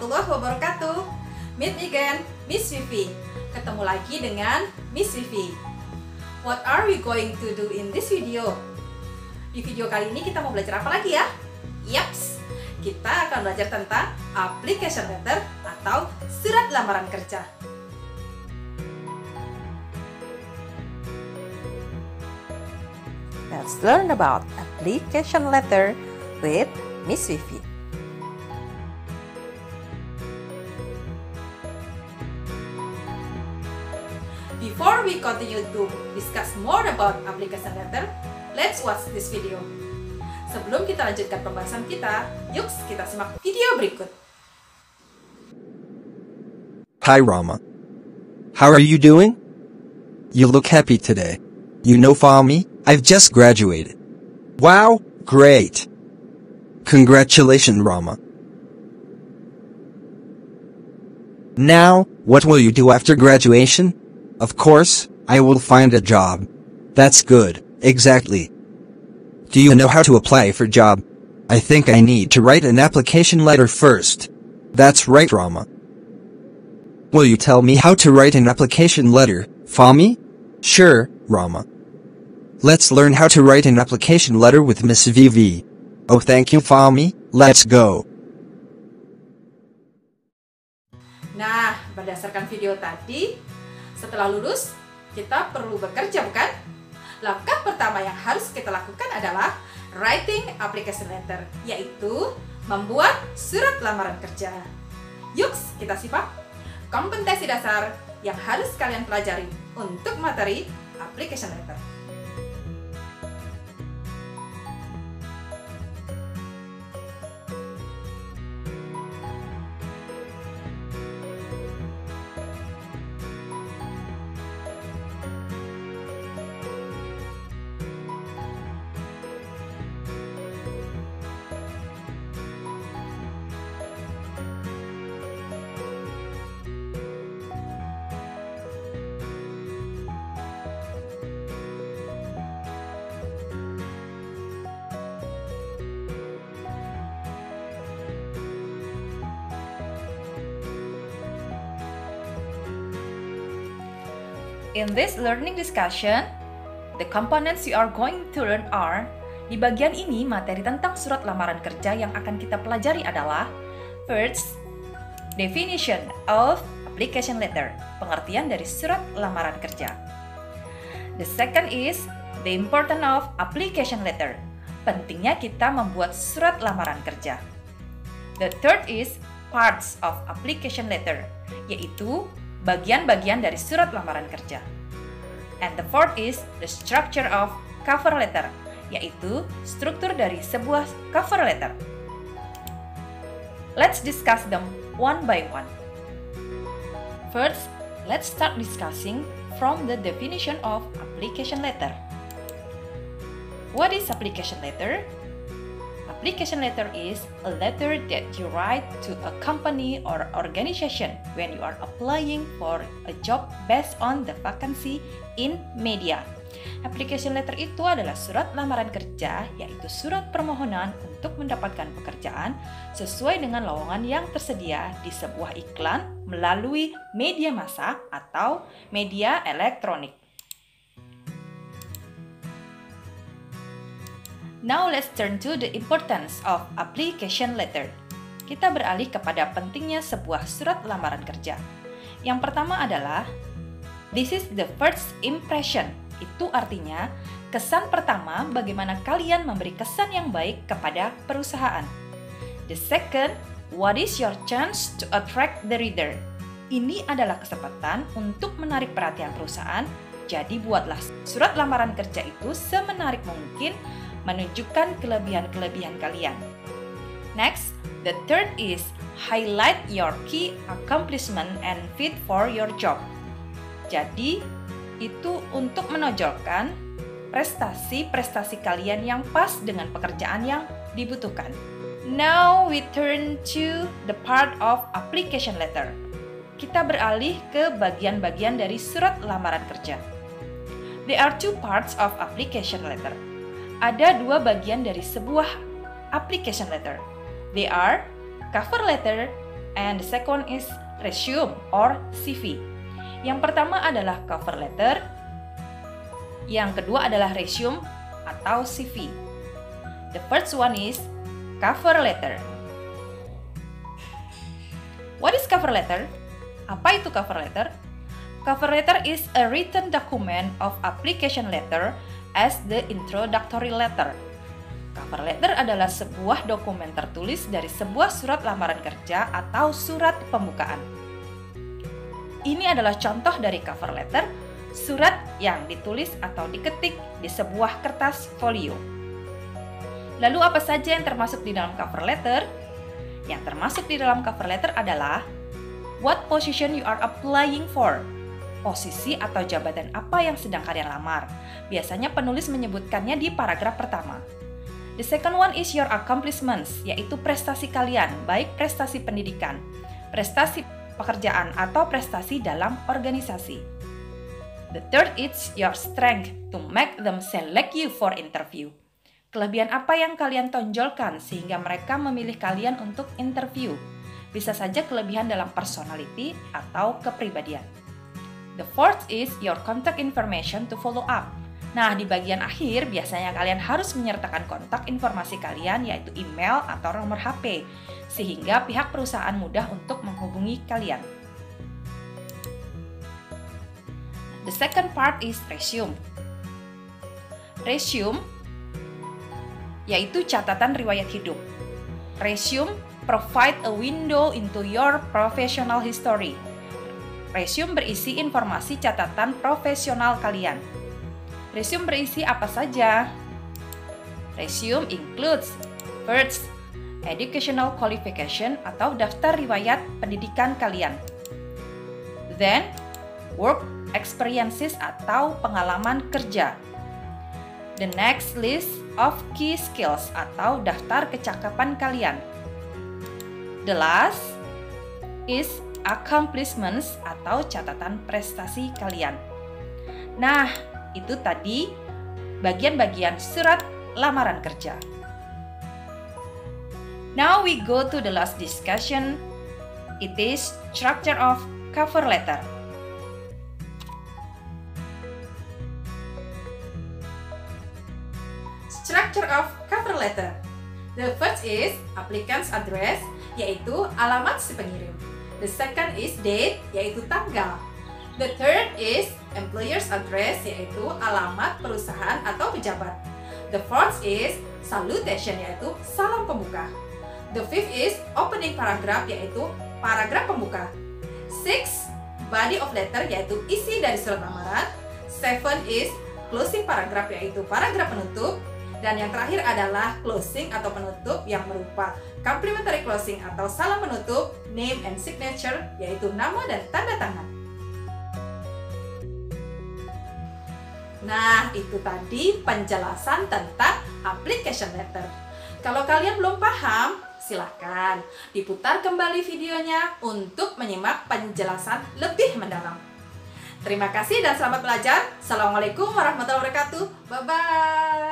warahmatullahi wabarakatuh. Meet me again, Miss Vivi. Ketemu lagi dengan Miss Vivi. What are we going to do in this video? Di video kali ini kita mau belajar apa lagi ya? Yaps, kita akan belajar tentang application letter atau surat lamaran kerja. Let's learn about application letter with Miss Vivi. Before we continue to discuss more about application letter, let's watch this video. Sebelum kita lanjutkan pembahasan kita, yuk kita simak video berikut. Hi Rama. How are you doing? You look happy today. You know Fami, I've just graduated. Wow, great. Congratulations Rama. Now, what will you do after graduation? Of course, I will find a job. That's good, exactly. Do you know how to apply for a job? I think I need to write an application letter first. That's right, Rama. Will you tell me how to write an application letter, Fami? Sure, Rama. Let's learn how to write an application letter with Miss Vivi. Oh, thank you, Fami. Let's go. Nah, berdasarkan video tadi, setelah lulus, kita perlu bekerja, bukan? Langkah pertama yang harus kita lakukan adalah writing application letter, yaitu membuat surat lamaran kerja. Yuk, kita simak kompetensi dasar yang harus kalian pelajari untuk materi application letter. In this learning discussion, the components you are going to learn are, di bagian ini materi tentang surat lamaran kerja yang akan kita pelajari adalah first, definition of application letter, pengertian dari surat lamaran kerja. The second is the importance of application letter, pentingnya kita membuat surat lamaran kerja. The third is parts of application letter, yaitu bagian-bagian dari surat lamaran kerja. And the fourth is the structure of cover letter, yaitu struktur dari sebuah cover letter. Let's discuss them one by one. First, let's start discussing from the definition of application letter. What is application letter? Application letter is a letter that you write to a company or organization when you are applying for a job based on the vacancy in media. Application letter itu adalah surat lamaran kerja, yaitu surat permohonan untuk mendapatkan pekerjaan sesuai dengan lowongan yang tersedia di sebuah iklan melalui media massa atau media elektronik. Now let's turn to the importance of application letter. Kita beralih kepada pentingnya sebuah surat lamaran kerja. Yang pertama adalah this is the first impression. Itu artinya kesan pertama bagaimana kalian memberi kesan yang baik kepada perusahaan. The second, what is your chance to attract the reader? Ini adalah kesempatan untuk menarik perhatian perusahaan. Jadi buatlah surat lamaran kerja itu semenarik mungkin, menunjukkan kelebihan-kelebihan kalian. Next, the third is highlight your key accomplishment and fit for your job. Jadi, itu untuk menonjolkan prestasi-prestasi kalian yang pas dengan pekerjaan yang dibutuhkan. Now we turn to the part of application letter. Kita beralih ke bagian-bagian dari surat lamaran kerja. There are two parts of application letter. Ada dua bagian dari sebuah application letter. They are cover letter And the second is resume or CV. Yang pertama adalah cover letter, yang kedua adalah resume atau CV. The first one is cover letter. What is cover letter? Apa itu cover letter? Cover letter is a written document of application letter as the introductory letter. Cover letter adalah sebuah dokumen tertulis dari sebuah surat lamaran kerja atau surat pembukaan. Ini adalah contoh dari cover letter, surat yang ditulis atau diketik di sebuah kertas folio. Lalu apa saja yang termasuk di dalam cover letter? Yang termasuk di dalam cover letter adalah what position you are applying for. Posisi atau jabatan apa yang sedang kalian lamar. Biasanya penulis menyebutkannya di paragraf pertama. The second one is your accomplishments, yaitu prestasi kalian, baik prestasi pendidikan, prestasi pekerjaan, atau prestasi dalam organisasi. The third is your strength to make them select you for interview. Kelebihan apa yang kalian tonjolkan sehingga mereka memilih kalian untuk interview. Bisa saja kelebihan dalam personality atau kepribadian. The fourth is your contact information to follow up. Nah, di bagian akhir biasanya kalian harus menyertakan kontak informasi kalian, yaitu email atau nomor HP, sehingga pihak perusahaan mudah untuk menghubungi kalian. The second part is resume. Resume yaitu catatan riwayat hidup. Resume provide a window into your professional history. Resume berisi informasi catatan profesional kalian. Resume berisi apa saja? Resume includes first, educational qualification atau daftar riwayat pendidikan kalian. Then, work experiences atau pengalaman kerja. The next list of key skills atau daftar kecakapan kalian. The last is accomplishments atau catatan prestasi kalian. Nah, itu tadi bagian-bagian surat lamaran kerja. Now we go to the last discussion. It is structure of cover letter. Structure of cover letter. The first is applicant's address, yaitu alamat si pengirim. The second is date, yaitu tanggal. The third is employer's address, yaitu alamat perusahaan atau pejabat. The fourth is salutation, yaitu salam pembuka. The fifth is opening paragraph, yaitu paragraf pembuka. Six, body of letter, yaitu isi dari surat lamaran. Seven is closing paragraph, yaitu paragraf penutup. Dan yang terakhir adalah closing atau penutup yang berupa complimentary closing atau salam penutup, name and signature, yaitu nama dan tanda tangan. Nah, itu tadi penjelasan tentang application letter. Kalau kalian belum paham, silahkan diputar kembali videonya untuk menyimak penjelasan lebih mendalam. Terima kasih dan selamat belajar. Assalamualaikum warahmatullahi wabarakatuh. Bye-bye.